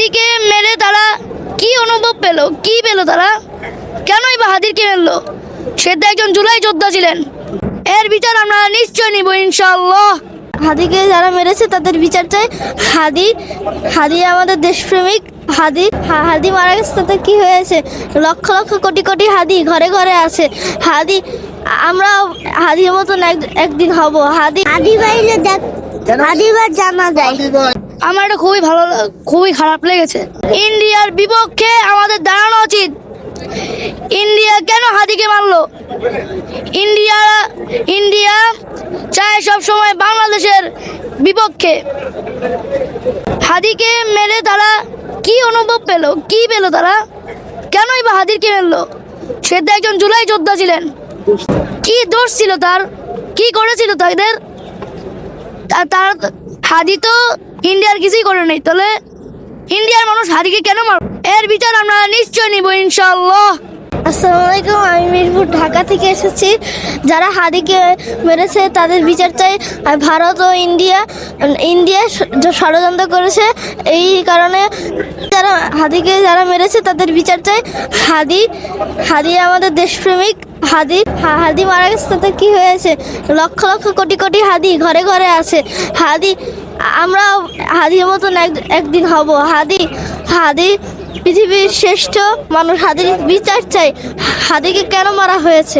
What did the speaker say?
হাদিকে মেরে তারা কি অনুভব পেল, কি পেল তারা, কেনই বা হাদিকে মেরলো? সে তো একজন জুলাই যোদ্ধা ছিলেন। এর বিচার আমরা নিশ্চয় নিব ইনশাআল্লাহ। হাদিকে যারা মেরেছে তাদের বিচার চাই। হাদি হাদি আমাদের দেশপ্রেমিক। হাদি মারা গেছে, তাতে কি হয়েছে? লক্ষ লক্ষ কোটি কোটি হাদি ঘরে ঘরে আছে। হাদি আমরা হাদির মতন একদিন হব। হাদি বাইরে হাদিবার জানা যায়। আমার এটা খুবই খারাপ লেগেছে। ইন্ডিয়ার বিপক্ষে আমাদের দাঁড়ানো উচিত। ইন্ডিয়া কেন হাদিকে মারলো? ইন্ডিয়া চায় সব সময় বাংলাদেশের বিপক্ষে। হাদিকে মেরে তারা কি অনুভব পেল, কি পেল তারা, কেনই বা হাদিকে মেরলো? সে তো একজন জুলাই যোদ্ধা ছিলেন। কি দোষ ছিল তার, কি করেছিল তাদের? তার হাদি তো ইন্ডিয়ার কিছুই করে নেই, তাহলে ইন্ডিয়ার মানুষ হাদিকে কেন মারবে? এর বিচার আমরা নিশ্চয় নিব ইনশাআল্লাহ। আসসালামু আলাইকুম, আমি মিরপুর ঢাকা থেকে এসেছি। যারা হাদিকে মেরেছে তাদের বিচার চাই। আর ভারত ও ইন্ডিয়া ষড়যন্ত্র করেছে, এই কারণে যারা মেরেছে তাদের বিচার চাই। হাদি আমাদের দেশপ্রেমিক। হাদি মারা গেছে, তাতে কি হয়েছে? লক্ষ লক্ষ কোটি কোটি হাদি ঘরে ঘরে আছে। আমরা হাদির মতন একদিন হব। হাদি পৃথিবীর শ্রেষ্ঠ মানুষ। হাদির বিচার চাই। হাদিকে কেন মারা হয়েছে?